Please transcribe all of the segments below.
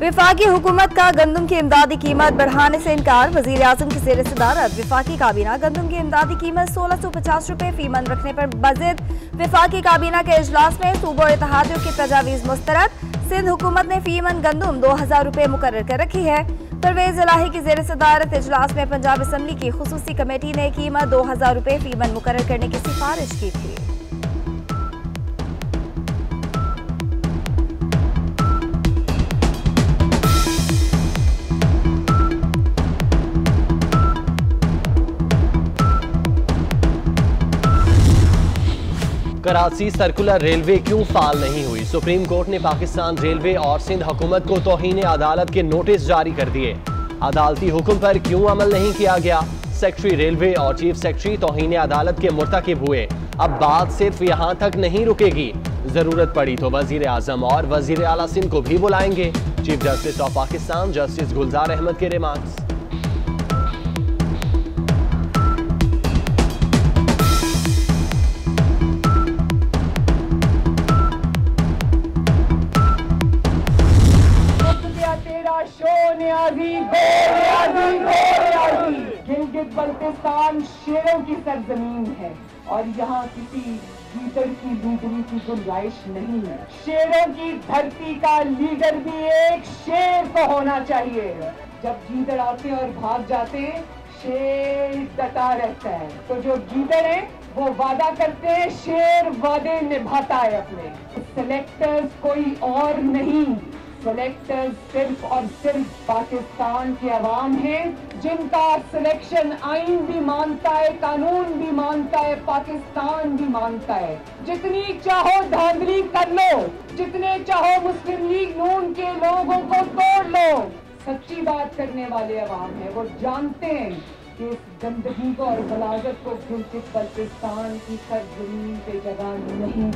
वफाकी हुकूमत का गंदम की इमदादी कीमत बढ़ाने से इनकार। वजीर आजम की ज़ेर सदारत वफाकी काबीना गंदम की इमदादी कीमत 1650 रुपए फी मन रखने पर बजिद। वफाकी काबीना के इजलास में सूबों और इत्तेहादियों की तजावीज़ मुस्तरद। सिंध हुकूमत ने फी मन गंदम 2000 रुपए मुकर्रर कर रखी है। परवेज इलाही की ज़ेर सदारत इजलास में पंजाब असम्बली की खुसूसी कमेटी ने कीमत 2000 रुपए फी मन मुकर्रर करने की सिफारिश की थी। कराची सर्कुलर रेलवे क्यों फाल नहीं हुई? सुप्रीम कोर्ट ने पाकिस्तान रेलवे और सिंध हुकूमत को तौहीन अदालत के नोटिस जारी कर दिए। अदालती हुक्म पर क्यों अमल नहीं किया गया? सेक्रेटरी रेलवे और चीफ सेक्रेटरी तौहीन अदालत के मुर्तकिब हुए। अब बात सिर्फ यहाँ तक नहीं रुकेगी, जरूरत पड़ी तो वजीर आजम और वजीर आला सिंध को भी बुलाएंगे। Chief justice of Pakistan justice Gulzar Ahmad के रिमार्क्स। गिलगित बल्तिस्तान शेरों की सरजमीन है और यहाँ किसी लीडर की लीडरी की गुंजाइश नहीं है। शेरों की धरती का लीडर भी एक शेर को होना चाहिए। जब गीदड़ आते और भाग जाते, शेर डटा रहता है। तो जो गीदड़ है वो वादा करते हैं, शेर वादे निभाता है अपने। सिलेक्टर्स कोई और नहीं, सिलेक्टर सिर्फ और सिर्फ पाकिस्तान के अवाम हैं, जिनका सिलेक्शन आइन भी मानता है, कानून भी मानता है, पाकिस्तान भी मानता है। जितनी चाहो धांधली कर लो, जितने चाहो मुस्लिम लीग नून के लोगों को तोड़ लो, सच्ची बात करने वाले अवाम है। वो जानते हैं कि इस गंदगी को और गलाजत को गिलगित बल्तिस्तान की सरजमीन पे जगह नहीं।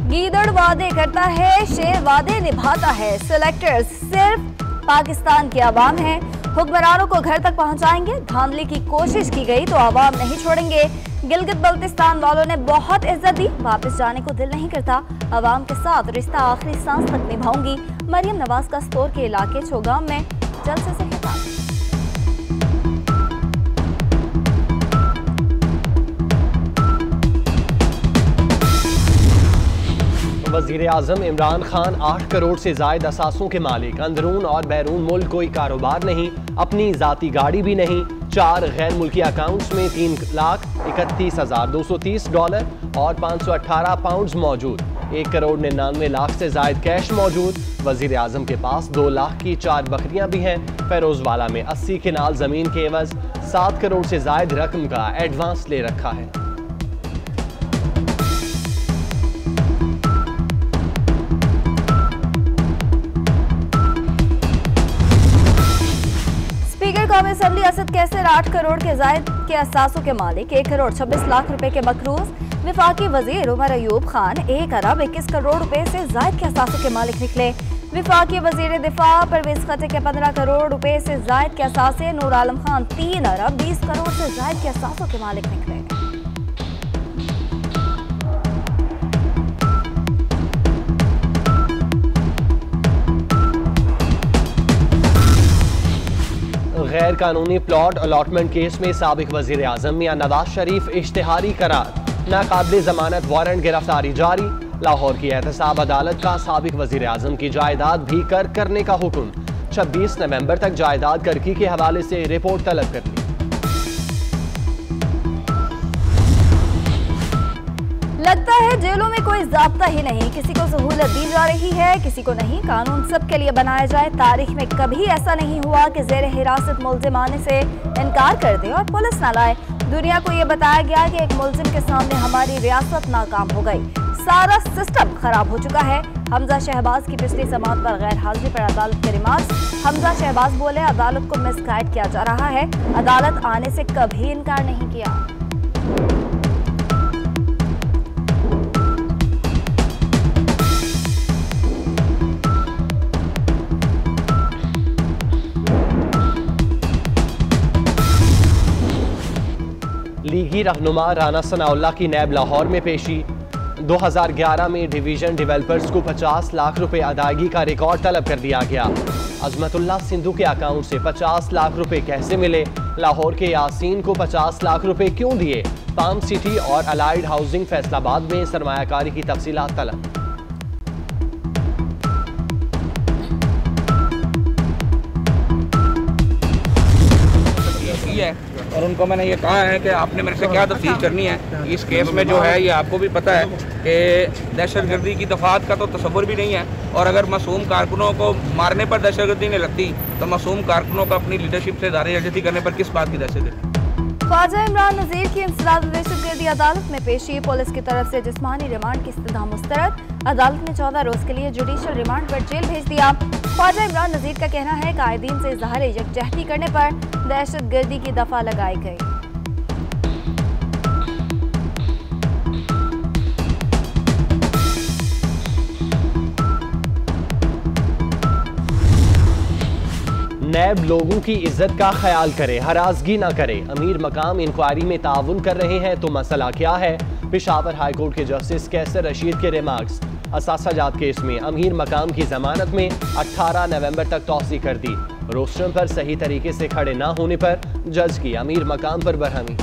गीदड़ वादे करता है, शेर वादे निभाता है। सिलेक्टर्स सिर्फ पाकिस्तान के अवाम हैं, हुक्मरानों को घर तक पहुंचाएंगे। धांधली की कोशिश की गई तो अवाम नहीं छोड़ेंगे। गिलगित बल्तिस्तान वालों ने बहुत इज्जत दी, वापस जाने को दिल नहीं करता। अवाम के साथ रिश्ता आखिरी सांस तक निभाऊंगी। मरियम नवाज का स्तोर के इलाके चौगाम में जलसे से खिताब। वजीर आजम इमरान खान 8 करोड़ से जायद असासों के मालिक। अंदरून और बैरून मुल्क कोई कारोबार नहीं, अपनी जाती गाड़ी भी नहीं। 4 गैर मुल्की अकाउंट्स में $3,31,230 और 518 पाउंड मौजूद। 1 करोड़ 99 लाख से जायद कैश मौजूद। वजीर आजम के पास 2 लाख की 4 बकरियां भी हैं। फेरोजवाला में 80 किनाल जमीन के एवज 7 करोड़ से जायद रकम का एडवांस ले रखा है। कौमी असम्बली असद कैसर 8 करोड़ के जायद के असासों के मालिक। 1 करोड़ 26 लाख रुपए के मकरूज। विफाकी वजीर उमर अयूब खान 1 अरब 21 करोड़ रुपए से जायद के असासों के मालिक निकले। विफाकी वजीर दिफा परवेज खट्टर के 15 करोड़ रुपए से जायद के असासे। नूर आलम खान 3 अरब 20 करोड़ से जायद के असासों के मालिक निकले। गैर कानूनी प्लॉट अलॉटमेंट केस में साबिक वजीर आजम मियां नवाज शरीफ इश्तिहारी करार। नाकाबिल जमानत वारंट गिरफ्तारी जारी। लाहौर की एहतसाब अदालत का साबिक वजीर आजम की जायदाद भी कर्क करने का हुक्म। 26 नवंबर तक जायदाद कर्की के हवाले से रिपोर्ट तलब कर ली। लगता है जेलों में कोई ज़ाब्ता ही नहीं, किसी को सहूलत दी जा रही है, किसी को नहीं। कानून सबके लिए बनाया जाए। तारीख में कभी ऐसा नहीं हुआ कि जेर हिरासत मुल्जिम आने से इनकार कर दे और पुलिस न लाए। दुनिया को ये बताया गया कि एक मुल्जिम के सामने हमारी रियासत नाकाम हो गई, सारा सिस्टम खराब हो चुका है। हमजा शहबाज की पिछली समाअत पर गैर हाजिरी पर अदालत के रिमार्क्स। हमजा शहबाज बोले, अदालत को मिसगाइड किया जा रहा है, अदालत आने से कभी इनकार नहीं किया। लीगी रहनुमा राना सनाउल्लाह की नैब लाहौर में पेशी। 2011 में डिवीजन डेवलपर्स को 50 लाख रुपए अदायगी का रिकॉर्ड तलब कर दिया गया। अजमतुल्लाह सिंधु के अकाउंट से 50 लाख रुपए कैसे मिले? लाहौर के यासीन को 50 लाख रुपए क्यों दिए? पाम सिटी और अलाइड हाउसिंग फैसलाबाद में सरमायाकारी की तफसीलात तलब। और उनको मैंने ये कहा है कि आपने मेरे से क्या तफ्सील करनी है। इस केस में जो है ये आपको भी पता है कि दहशतगर्दी की दफात का तो तस्वुर भी नहीं है, और अगर मासूम कारकुनों को मारने पर दहशतगर्दी नहीं लगती तो मासूम कारकुनों को अपनी लीडरशिप से दायरे करने पर किस बात की दहशतगर्दी? ख्वाजा इमरान नज़ीर की इंसदाद दहशतगर्दी अदालत में पेशी। पुलिस की तरफ से जिस्मानी रिमांड की इस्तदा मुस्तरद। अदालत ने 14 रोज के लिए जुडिशल रिमांड पर जेल भेज दिया। ख्वाजा इमरान नज़ीर का कहना है कायदीन से इज़हार यकजहती करने पर दहशतगर्दी की दफा लगाई गई। नैब लोगों की इज्जत का ख्याल करे, हरासगी न करे। अमीर मकाम इंक्वायरी में ताउन कर रहे हैं तो मसला क्या है? पेशावर हाईकोर्ट के जस्टिस कैसर रशीद के रिमार्क्स। असासाजात केस में अमीर मकाम की जमानत में 18 नवंबर तक तौसी कर दी। रोस्टर पर सही तरीके से खड़े न होने पर जज की अमीर मकाम पर बरहमी।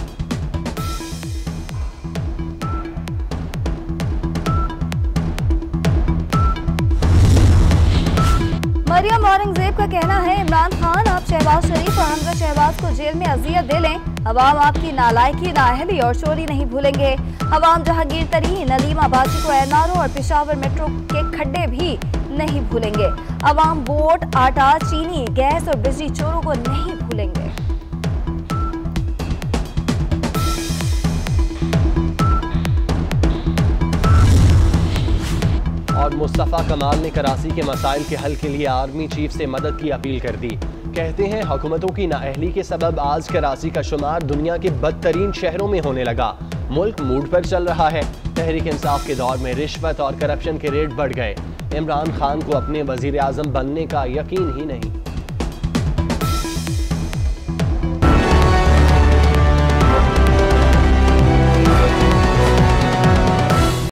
मरियम औरंगजेब का कहना है इमरान खान आप शहबाज शरीफ और हमजा शहबाज को जेल में अजियत दे लें, अवाम आपकी नालायकी, नाअहली और चोरी नहीं भूलेंगे। अवाम जहांगीर तरीन, नलीमा बाजी को एनआरओ और पेशावर मेट्रो के खड्डे भी नहीं भूलेंगे। अवाम वोट, आटा, चीनी, गैस और बिजली चोरों को नहीं भूलेंगे। और मुस्तफ़ा कमाल ने कराची के मसाइल के हल के लिए आर्मी चीफ से मदद की अपील कर दी। कहते हैं हुकूमतों की नाअहली के सबब आज कराची का शुमार दुनिया के बदतरीन शहरों में होने लगा। मुल्क मूड पर चल रहा है। तहरीक इंसाफ के दौर में रिश्वत और करप्शन के रेट बढ़ गए। इमरान खान को अपने वजीर आज़म बनने का यकीन ही नहीं।